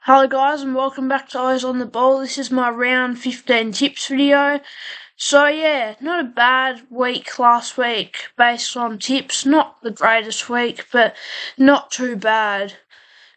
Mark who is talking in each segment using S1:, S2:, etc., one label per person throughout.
S1: Hello guys and welcome back to Eyes on the Ball. This is my round 15 tips video. So yeah, not a bad week last week based on tips. Not the greatest week, but not too bad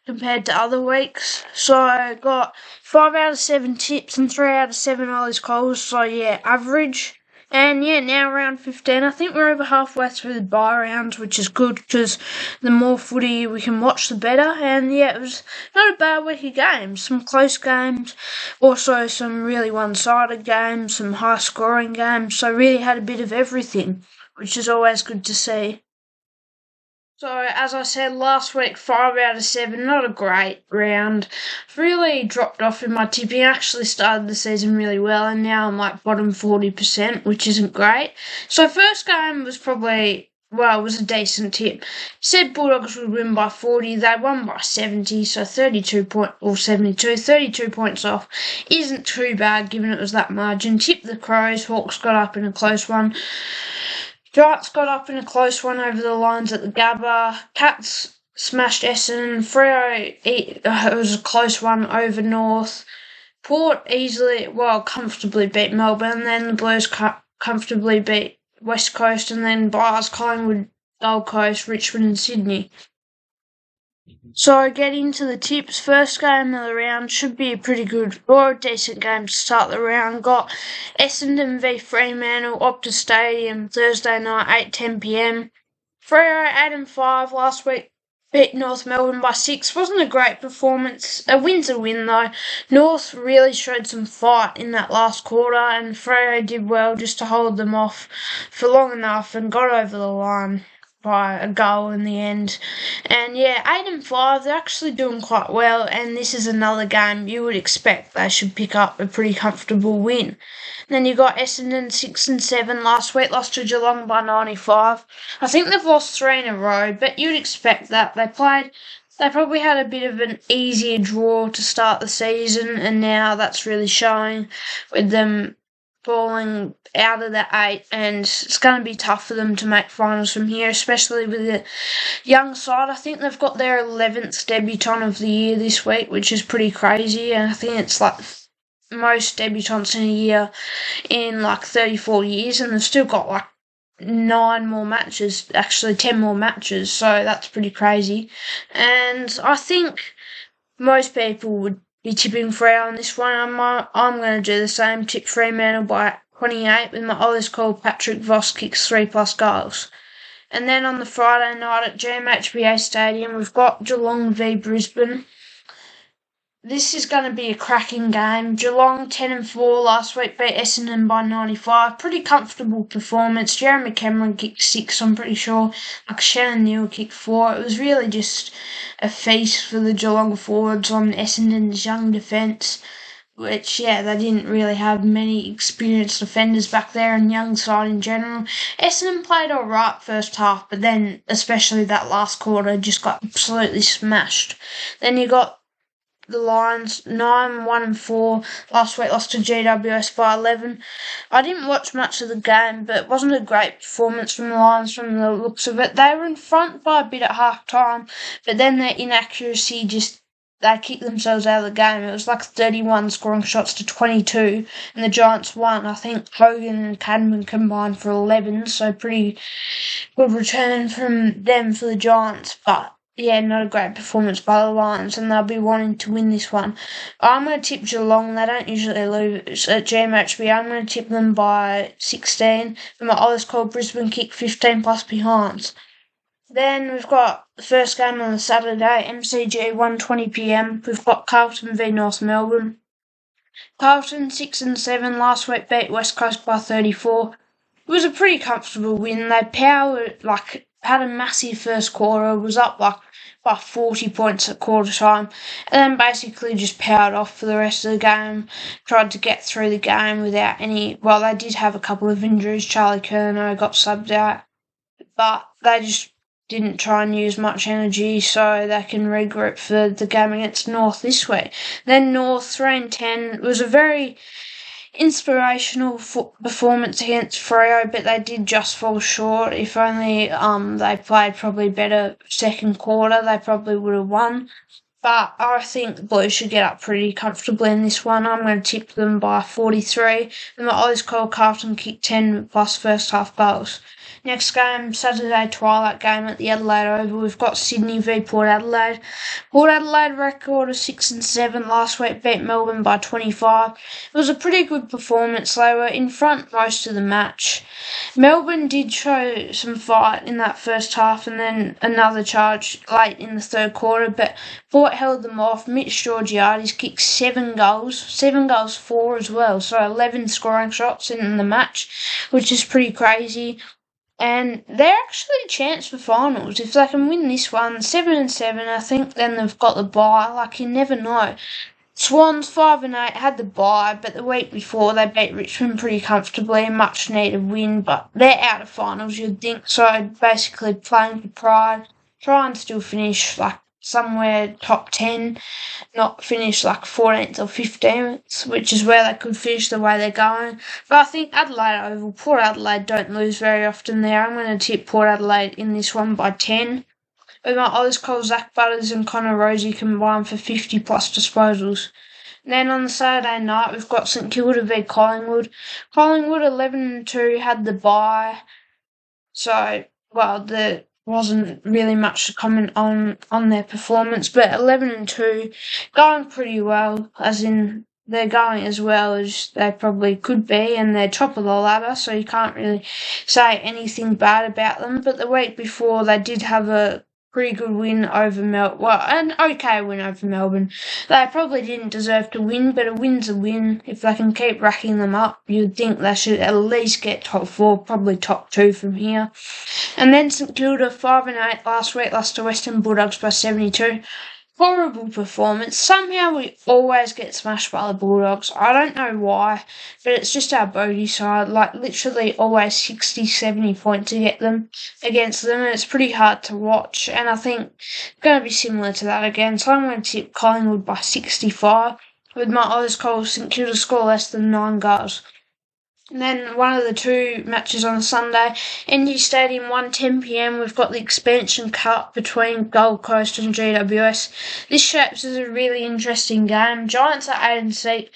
S1: compared to other weeks. So I got 5 out of 7 tips and 3 out of 7 Ollie's calls. So yeah, average. And yeah, now round 15, I think we're over halfway through the bye rounds, which is good because the more footy we can watch, the better. And yeah, it was not a bad week of games. Some close games, also some really one-sided games, some high-scoring games. So really had a bit of everything, which is always good to see. So, as I said last week, 5 out of 7, not a great round. Really dropped off in my tipping. Actually started the season really well, and now I'm like bottom 40%, which isn't great. So, first game was probably, well, it was a decent tip. Said Bulldogs would win by 40. They won by 70, so 32 points off. Isn't too bad given it was that margin. Tipped the Crows. Hawks got up in a close one. Giants got up in a close one over the lines at the Gabba. Cats smashed Essendon. Freo, it was a close one over North. Port comfortably beat Melbourne. And then the Blues comfortably beat West Coast. And then Bars, Collingwood, Gold Coast, Richmond and Sydney. So getting to the tips, first game of the round should be a pretty good or a decent game to start the round. Got Essendon v Fremantle, Optus Stadium, Thursday night, 8:10pm. Freo 8-5 last week beat North Melbourne by 6. Wasn't a great performance. A win's a win though. North really showed some fight in that last quarter and Freo did well just to hold them off for long enough and got over the line by a goal in the end. And yeah, 8-5, they're actually doing quite well, and this is another game you would expect they should pick up a pretty comfortable win. Then you got Essendon 6-7 last week, lost to Geelong by 95. I think they've lost 3 in a row, but you'd expect that. They probably had a bit of an easier draw to start the season, and now that's really showing with them falling out of the 8, and it's going to be tough for them to make finals from here, especially with the young side. I think they've got their 11th debutant of the year this week, which is pretty crazy, and I think it's like most debutants in a year in like 34 years, and they've still got like 9 more matches, actually 10 more matches, so that's pretty crazy. And I think most people would be tipping Freo on this one. I'm going to do the same, tip Fremantle by 28 with my Ollie's call Patrick Voss kicks 3+ goals. And then on the Friday night at GMHBA Stadium, we've got Geelong v Brisbane. This is going to be a cracking game. Geelong 10-4 last week beat Essendon by 95. Pretty comfortable performance. Jeremy Cameron kicked 6, I'm pretty sure. Like Shannon Neal kicked 4. It was really just a feast for the Geelong forwards on Essendon's young defence, which, yeah, they didn't really have many experienced defenders back there and young side in general. Essendon played alright first half, but then, especially that last quarter, just got absolutely smashed. Then you got the Lions 9-1-4 last week, lost to GWS by 11. I didn't watch much of the game, but it wasn't a great performance from the Lions from the looks of it. They were in front by a bit at half time, but then their inaccuracy they kicked themselves out of the game. It was like 31 scoring shots to 22, and the Giants won. I think Hogan and Cadman combined for 11, so pretty good return from them for the Giants, but yeah, not a great performance by the Lions, and they'll be wanting to win this one. I'm going to tip Geelong. They don't usually lose at GMHB. I'm going to tip them by 16. And my Ollie's called Brisbane kick 15+ behinds. Then we've got the first game on the Saturday, MCG 1:20pm. We've got Carlton v North Melbourne. Carlton 6-7 last week beat West Coast by 34. It was a pretty comfortable win. They had a massive first quarter, was up by 40 points at quarter time, and then basically just powered off for the rest of the game, tried to get through the game without any, well, they did have a couple of injuries. Charlie Curnow got subbed out, but they just didn't try and use much energy so they can regroup for the game against North this week. Then North 3-10 was a very inspirational performance against Freo, but they did just fall short. If only they played probably better second quarter, they probably would have won. But I think the Blues should get up pretty comfortably in this one. I'm going to tip them by 43. And the Oz Cole Carlton kick 10 plus first half goals. Next game, Saturday twilight game at the Adelaide Oval. We've got Sydney v Port Adelaide. Port Adelaide record of 6-7 last week, beat Melbourne by 25. It was a pretty good performance. They were in front most of the match. Melbourne did show some fight in that first half and then another charge late in the third quarter, but Port held them off. Mitch Georgiades kicked 7 goals 4 as well, so 11 scoring shots in the match, which is pretty crazy. And they're actually a chance for finals. If they can win this one, 7-7, I think then they've got the bye. Like, you never know. Swans 5-8 had the bye, but the week before they beat Richmond pretty comfortably, much needed win, but they're out of finals, you'd think. So basically playing for pride, try and still finish like somewhere top 10, not finish like 14th or 15th, which is where they could finish the way they're going. But I think Adelaide Oval, Port Adelaide don't lose very often there. I'm going to tip Port Adelaide in this one by 10. With my Oz Cole, Zach Butters and Connor Rosie combined for 50 plus disposals. And then on the Saturday night, we've got St Kilda v Collingwood. Collingwood 11-2 had the bye, so there wasn't really much to comment on their performance, but 11-2 going pretty well, as in they're going as well as they probably could be, and they're top of the ladder, so you can't really say anything bad about them. But the week before, they did have a pretty good win over an okay win over Melbourne. They probably didn't deserve to win, but a win's a win. If they can keep racking them up, you'd think they should at least get top 4, probably top 2 from here. And then St Kilda 5-8 last week, lost to Western Bulldogs by 72. Horrible performance. Somehow we always get smashed by the Bulldogs. I don't know why, but it's just our bogey side. Like, literally always 60, 70 points to get them against them, and it's pretty hard to watch. And I think it's going to be similar to that again. So I'm going to tip Collingwood by 65, with my Oz Cole St Kilda score less than 9 goals. And then one of the two matches on Sunday, NG Stadium 1:10pm, we've got the Expansion Cup between Gold Coast and GWS. This shapes as a really interesting game. Giants are 8-6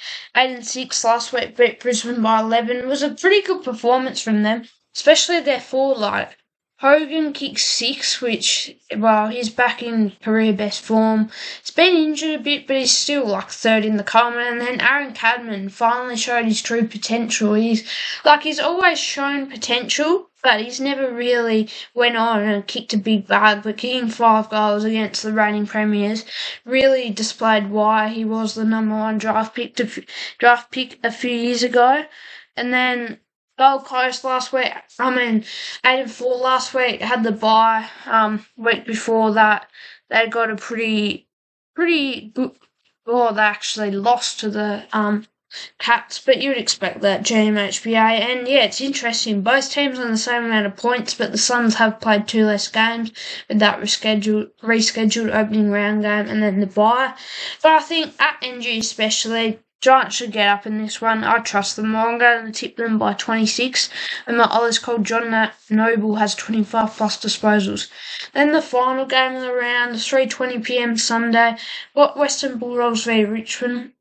S1: last week, beat Brisbane by 11. It was a pretty good performance from them, especially their forward line. Hogan kicked 6, which, he's back in career best form. He's been injured a bit, but he's still like third in the Coleman. And then Aaron Cadman finally showed his true potential. He's always shown potential, but he's never really went on and kicked a big bag. But kicking 5 goals against the reigning premiers really displayed why he was the number 1 draft pick a few years ago. And then Gold Coast 8-4 last week, had the bye. Week before that, they got a pretty good. They actually lost to the Cats, but you'd expect that, GMHBA. And yeah, it's interesting. Both teams on the same amount of points, but the Suns have played 2 less games with that rescheduled opening round game and then the bye. But I think at NG especially, Giants should get up in this one. I trust them more. I'm going to tip them by 26. And my Oz called John Noble has 25 plus disposals. Then the final game of the round, 3:20pm Sunday, got Western Bulldogs v Richmond.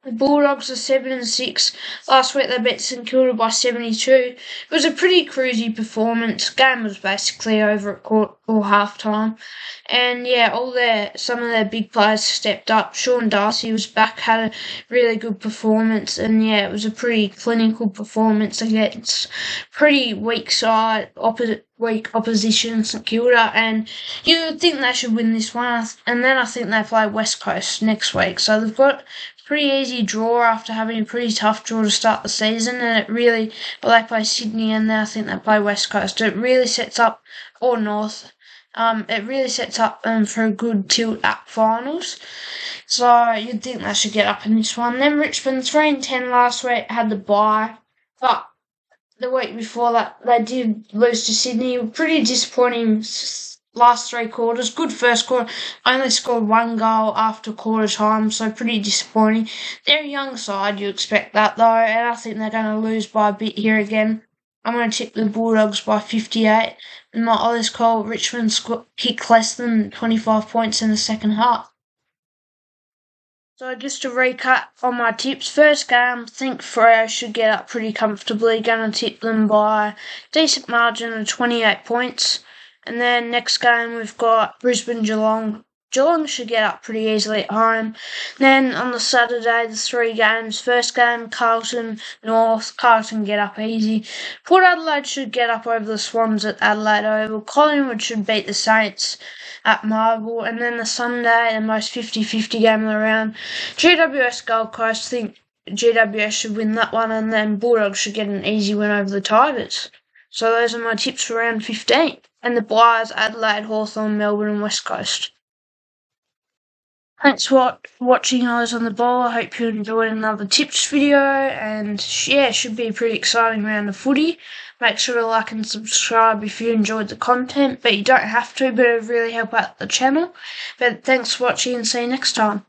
S1: The Bulldogs are 7-6. Last week they beat St Kilda by 72. It was a pretty cruisy performance. Game was basically over at half time. And yeah, some of their big players stepped up. Sean Darcy was back, had a really good performance, and yeah, it was a pretty clinical performance against pretty weak opposition, St Kilda, and you would think they should win this one. And then I think they play West Coast next week, so they've got pretty easy draw after having a pretty tough draw to start the season, and they play Sydney and then I think they play West Coast. It really sets up, or North, it really sets up for a good tilt at finals. So you'd think they should get up in this one. Then Richmond 3-10 last week, had the bye, but the week before that they did lose to Sydney. Pretty disappointing last 3 quarters. Good first quarter. Only scored 1 goal after quarter time, so pretty disappointing. They're a young side, you expect that though, and I think they're going to lose by a bit here again. I'm going to tip the Bulldogs by 58, and my Oz call Richmond kick less than 25 points in the second half. So just to recap on my tips, first game, I think Freo should get up pretty comfortably. Gonna tip them by decent margin of 28 points. And then next game we've got Brisbane Geelong. Geelong should get up pretty easily at home. Then on the Saturday, the 3 games. First game, Carlton North. Carlton get up easy. Port Adelaide should get up over the Swans at Adelaide Oval. Collingwood should beat the Saints at Marvel. And then the Sunday, the most 50-50 game of the round. GWS Gold Coast, I think GWS should win that one, and then Bulldogs should get an easy win over the Tigers. So those are my tips for round 15. And the byes, Adelaide, Hawthorn, Melbourne and West Coast. Thanks for watching Eyes on the Ball. I hope you enjoyed another tips video, and yeah, it should be a pretty exciting round of footy. Make sure to like and subscribe if you enjoyed the content, but you don't have to, but it would really help out the channel. But thanks for watching and see you next time.